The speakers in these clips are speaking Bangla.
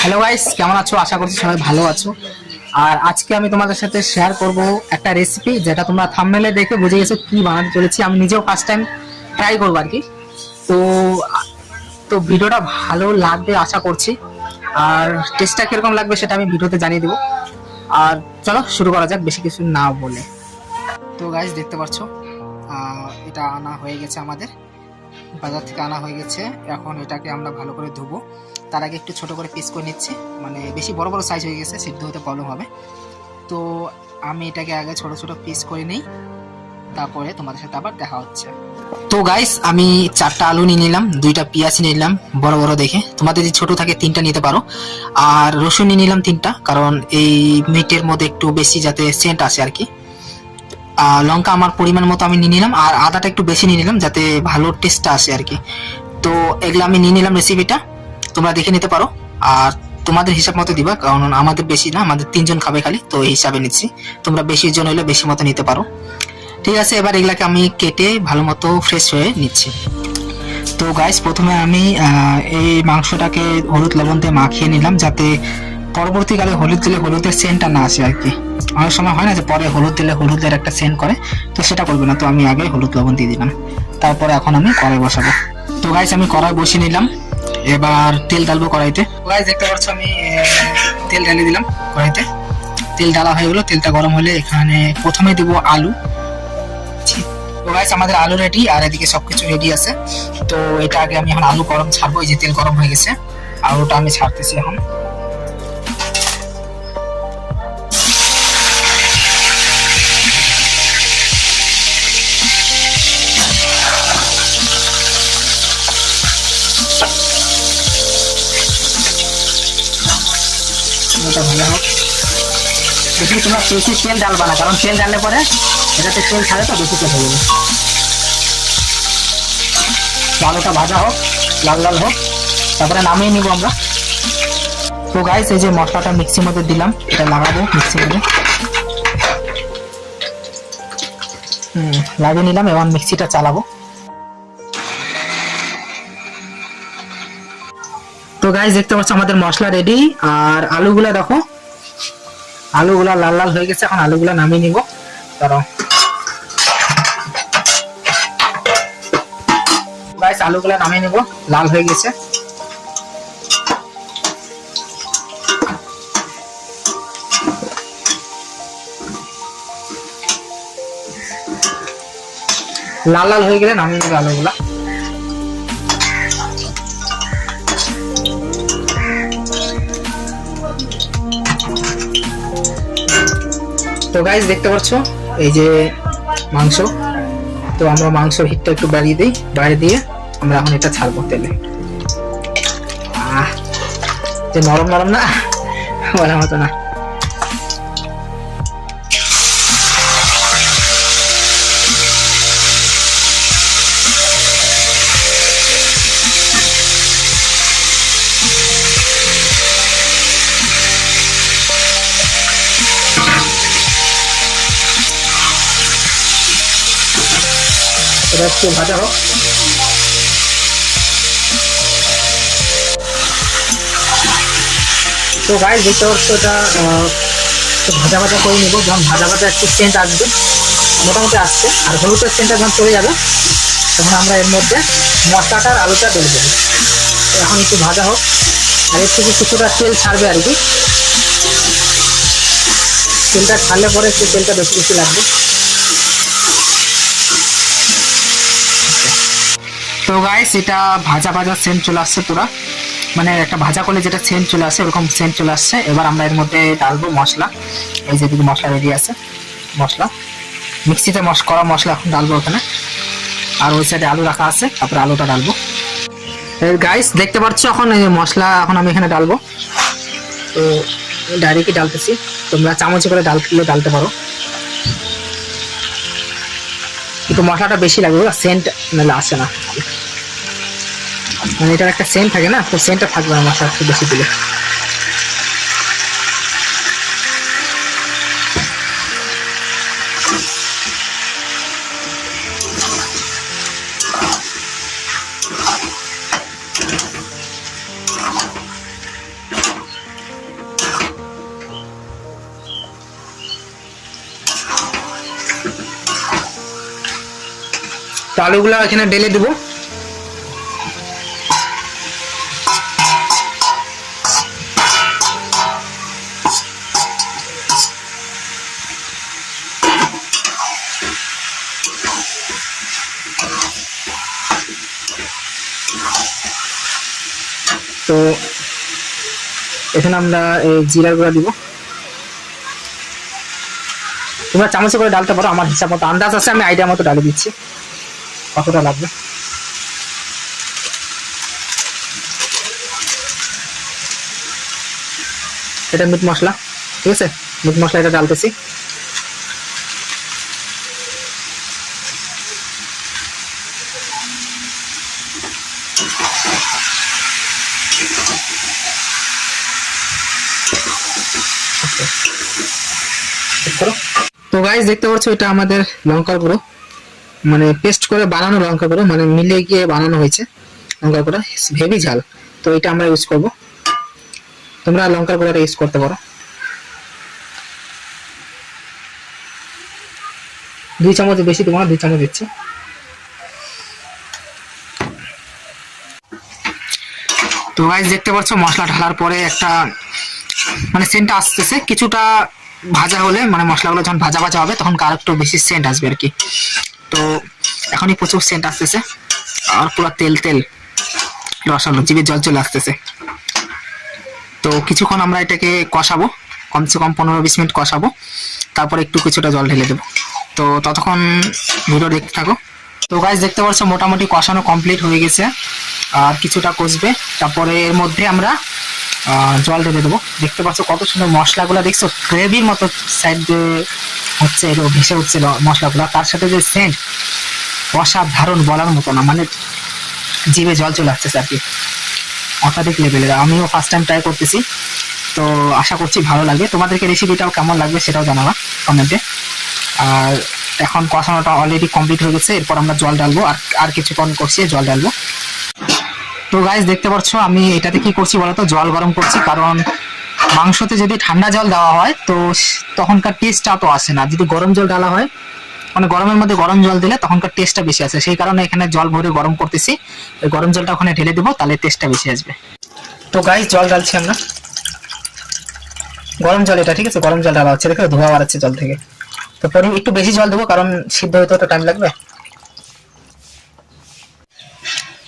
হ্যালো গাইস, কেমন আছো? আশা করছি সবাই ভালো আছো। আর আজকে আমি তোমাদের সাথে শেয়ার করব একটা রেসিপি, যেটা তোমরা থাম্বনেলে দেখে বুঝে গেছো কি বানাতে চলেছি। আমি নিজেও ফার্স্ট টাইম ট্রাই করবো আর কি। তো তো ভিডিওটা ভালো লাগবে আশা করছি। আর টেস্টটা কিরকম লাগবে সেটা আমি ভিডিওতে জানিয়ে দেবো। আর চলো শুরু করা যাক বেশি কিছু না বলে। তো গাইস দেখতে পাচ্ছো, এটা আনা হয়ে গেছে, আমাদের বাজার থেকে আনা হয়ে গেছে। এখন এটাকে আমরা ভালো করে ধুবো। তার আগে একটু ছোট করে পিস করে নিচ্ছি, মানে বেশি বড় বড় সাইজ হয়ে গেছে, সিদ্ধ হতে প্রবলেম হবে। তো আমি এটাকে আগে ছোট ছোট পিস করে নিই, তারপরে তোমাদের সাথে আবার দেখা হচ্ছে। তো গাইস, আমি 4টা আলু নিয়ে নিলাম, 2টা পেঁয়াজ নিয়ে নিলাম বড় বড় দেখে, তোমাদের যদি ছোট থাকে 3টা নিতে পারো। আর রসুন নিয়ে নিলাম 3টা, কারণ এই মিটের মধ্যে একটু বেশি যাতে সেন্ট আসে আর কি। লঙ্কা আমার পরিমাণ মতো আমি নিয়ে নিলাম, আর আদাটা একটু বেশি নিয়ে নিলাম যাতে ভালো টেস্টটা আসে আর কি। তো এগুলো আমি নিয়ে নিলাম রেসিপিটা, তোমরা দেখে নিতে পারো। আর তোমাদের হিসাব মতো দিবা, কারণ আমাদের বেশি না, আমাদের 3জন খাবে খালি, তো এই হিসাবে নিচ্ছি। তোমরা বেশি জন হলে বেশি মতো নিতে পারো। ঠিক আছে, এবার এগুলাকে আমি কেটে ভালো মতো ফ্রেশ হয়ে নিচ্ছি। তো গাইস, প্রথমে আমি এই মাংসটাকে হলুদ লবণ দিয়ে মাখিয়ে নিলাম, যাতে পরবর্তীকালে হলুদ দিলে হলুদের সেন্টটা না আসে আর কি। অনেক সময় হয় না যে পরে হলুদ দিলে হলুদের একটা সেন্ট করে, তো সেটা করবে না। তো আমি আগে হলুদ লবণ দিয়ে দিলাম, তারপরে এখন আমি কড়াই বসাবো। তো গাইস, আমি কড়াই বসিয়ে নিলাম, এবার তেল ঢালবো কড়াইতে। গাইস দেখতে পাচ্ছ, আমি তেল ঢেলে দিলাম কড়াইতে। তেল ঢালা হয়ে গেলো, তেলটা গরম হলে এখানে প্রথমে দিব আলু। তো গাইস, আমাদের আলু রেডি, আর এদিকে সবকিছু রেডি আছে। তো এটা আগে আমি এখন আলু গরম ছাড়বো, এই যে তেল গরম হয়ে গেছে, আলুটা আমি ছাড়তেছি এখন। এটা ভালো হোক, বেশি তোমরা বেশি তেল ঢালবা না, কারণ তেল ঢাললে পরে এটাতে তেল ছাড়ে তো বেশি তেল হয়ে যাবে। আলুটা ভাজা হোক, লাল লাল হোক, তারপরে নামিয়ে নিব আমরা। তো গাইস, এই যে মশলাটা মিক্সির মধ্যে দিলাম, এটা লাগাবো মিক্সির মধ্যে। লাগিয়ে নিলাম, এবার মিক্সিটা চালাবো। তো গাইস দেখতে পাচ্ছ, আমাদের মশলা রেডি। আর আলুগুলা দেখো, আলুগুলা লাল লাল হয়ে গেছে, এখন আলুগুলা নামিয়ে নিব। দাঁড়াও গাইস, আলুগুলা নামিয়ে নিব, লাল হয়ে গেছে। লাল লাল হয়ে গেলে নামিয়ে নেবে আলুগুলা। তো গাইস দেখতে পাচ্ছ, এই যে মাংস। তো আমরা মাংসের হিটটা একটু বাড়িয়ে দিই, বাড়িয়ে দিয়ে আমরা এখন এটা ছাড়বো তেলে। যে নরম নরম না, বলার মতো না। এটা একটু ভাজা হোক। তো গাইস দেখতে পাচ্ছ, এটা ভাজা ভাজা করে নিব, যখন ভাজা ভাজা একটু সেন্ট আসবে, মোটামুটি আসছে, আর হলুদের সেন্টটা যখন চলে যাবে, তখন আমরা এর মধ্যে মশলাটা আর আলুটা ঢেলে দেবো। তো এখন একটু ভাজা হোক, আর এর থেকে কিছুটা তেল ছাড়বে আর কি। তেলটা ছাড়লে পরে একটু তেলটা বেশি বেশি লাগবে। তো গাইস, এটা ভাজা ভাজা সেন্ট চলে আসছে পুরা, মানে একটা ভাজা করলে যেটা সেন্ট চলে আসে ওরকম সেন্ট চলে আসছে। এবার আমরা এর মধ্যে ডালবো মশলা। এই যে দিকে মশলা রেডি আছে, মশলা মিক্সিতে করা মশলা এখন ডালবো ওখানে। আর ওই সাইডে আলু রাখা আছে, তারপরে আলুটা ডালবো। গাইস দেখতে পাচ্ছ, এখন এই মশলা এখন আমি এখানে ডালবো। তো ডাইরেক্টই ডালতেছি, তোমরা চামচে করে ডালতে পারো, কিন্তু মশলাটা বেশি লাগবে, সেন্ট নাহলে আসে না। মানে এটার একটা সেন্ট থাকে না, তো সেন্টটা থাকবে না মশলা একটু বেশি দিলে। তো আলুগুলো এখানে ঢেলে দেবো। তো এখানে আমরা এই জিরার গুঁড়া দিব। তোমরা চামচে করে ডালতে পারো, আমার হিসাব মতো আন্দাজ আছে, আমি আইডিয়া মতো ডালে দিচ্ছি কতটা লাগবে। এটা মিট মশলা, ঠিক আছে, মিট মশলা এটা ডালতেছি। তো গাইস দেখতে পাচ্ছ এটা আমাদের লঙ্কার গুঁড়ো, মানে পেস্ট করে বানানো লঙ্কা গুঁড়ো, মানে মিলে গিয়ে বানানো হয়েছে লঙ্কা গুঁড়ো, হেভি ঝাল। তো এটা আমরা ইউজ করব, তোমরা লঙ্কার গুঁড়োটা ইউজ করতে পারো। 2 চামচ, বেশি তোমার 2 চামচ দিচ্ছি। তো গাইস দেখতে পাচ্ছ মশলা ঢালার পরে একটা মানে সেন্ট আসতেছে, কিছুটা ভাজা হলে মানে মশলাগুলো যখন ভাজা ভাজা হবে তখন আর একটু বেশি সেন্ট আসবে আর কি। তো এখনই প্রচুর সেন্ট আসতেছে আর পুরো তেল তেল রসালো, জিভে জল চলে আসতেছে। তো কিছুক্ষণ আমরা এটাকে কষাবো, কমসে কম 15-20 মিনিট কষাবো, তারপরে একটু কিছুটা জল ঢেলে দেবো। তো ততক্ষণ ভিডিও দেখতে থাকো। তো গাইস দেখতে পাচ্ছ মোটামুটি কষানো কমপ্লিট হয়ে গেছে, আর কিছুটা কষবে, তারপরে এর মধ্যে আমরা জল ঢেলে দেবো। দেখতে পাচ্ছ কত সুন্দর মশলাগুলো, দেখছো গ্রেভির মতো সাইড হচ্ছে, ভেসে উঠছিল মশলাগুলো, তার সাথে যে সেন্ট অসাধারণ, বলার মতো না, মানে জিভে জল চলে আসছে আর কি, অত্যাধিক লেভেলের। আমিও ফার্স্ট টাইম ট্রাই করতেছি, তো আশা করছি ভালো লাগবে। তোমাদেরকে রেসিপিটাও কেমন লাগবে সেটাও জানাবা কমেন্টে। আর এখন কষানোটা অলরেডি কমপ্লিট হয়ে গেছে, এরপর আমরা জল ঢালবো, আর কিছুক্ষণ কষিয়ে জল ঢালবো। তো গাইস দেখতে পাচ্ছ আমি এটাতে কি করছি বলতো, জল গরম করছি, কারণ মাংসতে যদি ঠান্ডা জল দেওয়া হয় তো তখনকার টেস্টটা তো আসে না, যদি গরম জল ঢালা হয় মানে গরমের মধ্যে গরম জল দিলে তখনকার টেস্টটা বেশি আসে, সেই কারণে এখানে জল ভরে গরম করতেছি। ওই গরম জলটা ওখানে ঢেলে দেবো, তাহলে টেস্টটা বেশি আসবে। তো গাইস জল ঢালছি আমরা, গরম জল এটা, ঠিক আছে, গরম জল ঢালা হচ্ছে, দেখো ধোঁয়া বাড়াচ্ছে জল থেকে। তো পরে একটু বেশি জল দেবো, কারণ সিদ্ধ হইতে তো টাইম লাগবে।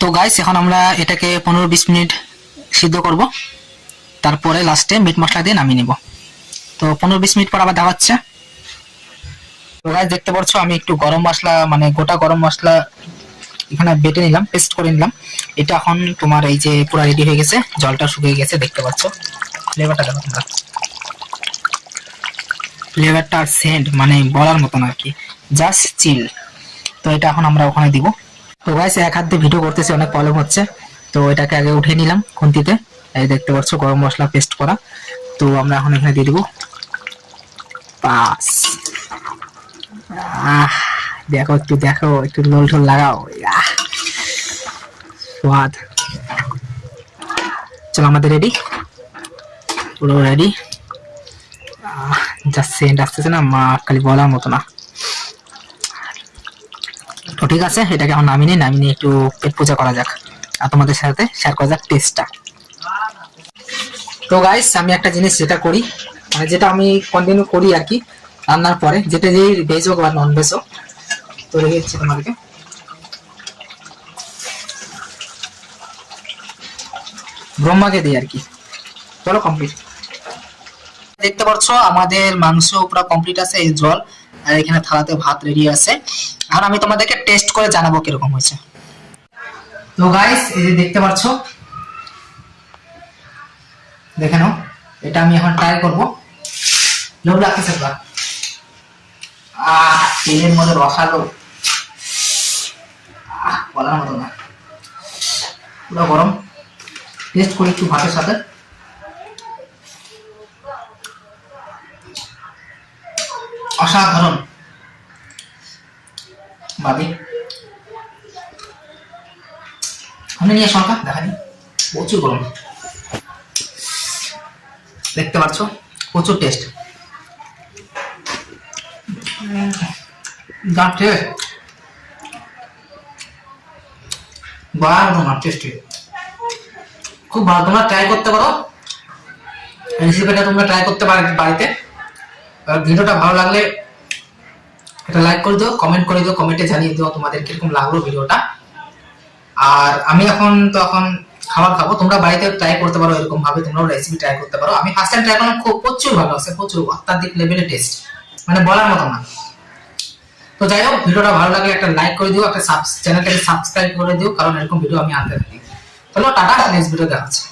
তো গাইস এখন আমরা এটাকে 15-20 মিনিট সিদ্ধ করব, তারপরে লাস্টে মিট মশলা দিয়ে নামিয়ে নিব। তো 15-20 মিনিট পর আবার দেখাচ্ছে। তো গাইস দেখতে পাচ্ছ আমি একটু গরম মশলা, মানে গোটা গরম মশলা এখানে বেটে নিলাম, পেস্ট করে নিলাম। এটা এখন তোমার এই যে পুরো রেডি হয়ে গেছে, জলটা শুকিয়ে গেছে, দেখতে পাচ্ছ ফ্লেভারটা দেখো তোমরা, ফ্লেভারটা আর সেন্ট মানে বলার মতন আর কি, জাস্ট চিল। তো এটা এখন আমরা ওখানে দিব। তো গাইস এক হাত দিয়ে ভিডিও করতেছি, অনেক প্রবলেম হচ্ছে, তো এটাকে আগে উঠিয়ে নিলাম খুন্তিতে। এই দেখতে পাচ্ছ গরম মশলা পেস্ট করা, তো আমরা এখন এখানে দিয়ে দিব। পাস, দেখো একটু, দেখো একটু লোল টোল লাগাও, স্বাদ। চলো আমাদের রেডি, পুরো রেডি। যা সেন্ট আসতেছে না মা, খালি বলার মতো না। তো ঠিক আছে, এটাকে এখন নামিয়ে নিয়ে একটু পেট পূজা করা যাক, আর তোমাদের সাথে শেয়ার করা যাক টেস্টটা। তো গাইস আমি একটা জিনিস যেটা করি, মানে যেটা আমি কন্টিনিউ করি আর কি রান্নার পরে, যেটা যে ভেজ হোক বা নন ভেজ হোক, তো রেখে দিচ্ছি তোমাদেরকে। ব্রহ্মাকে দিই আর কি। চলো কমপ্লিট। দেখতে পাচ্ছ আমাদের মাংস পুরো কমপ্লিট আছে, এই জল আর এখানে থালাতে ভাত রেডি আছে। আর আমি তোমাদেরকে টেস্ট করে জানাবো কিরকম হয়েছে। তো গাইস এই যে দেখতে পাচ্ছ, দেখে নাও, এটা আমি এখন ট্রাই করবো। লোভ লাগতেছে পুরা, তেলের মধ্যে রসালো, বলার মতো না, পুরো গরম। টেস্ট করি একটু ভাতের সাথে। অসাধারণ ভাবি, আমি নিয়ে সংখ্যা দেখানি, প্রচুর গরম, দেখতে পাচ্ছ প্রচুর টেস্ট। বাহ তোমার টেস্টি, খুব ভালো। তোমরা ট্রাই করতে পারো রেসিপিটা, তোমরা ট্রাই করতে পারো বাড়িতে। আর ভিডিওটা ভালো লাগলে একটা লাইক করে দিও, কমেন্ট করে দিও, কমেন্টে জানিয়ে দিও তোমাদের কিরকম লাগলো ভিডিওটা। আর আমি এখন খাবার খাবো, তোমরা বাড়িতে ট্রাই করতে পারো এরকম ভাবে, তোমরাও রেসিপি ট্রাই করতে পারো। আমি ফার্স্ট টাইম ট্রাই করলাম, খুব প্রচুর ভালো আছে, প্রচুর অত্যাধিক লেভেলের টেস্ট, মানে বলার মতো না। তো যাই হোক, ভিডিওটা ভালো লাগলে একটা লাইক করে দিও, একটা চ্যানেলটাকে সাবস্ক্রাইব করে দিও, কারণ এরকম ভিডিও আমি আনতে থাকি। চলো টাটা, নেক্সট ভিডিও দেখা হচ্ছে।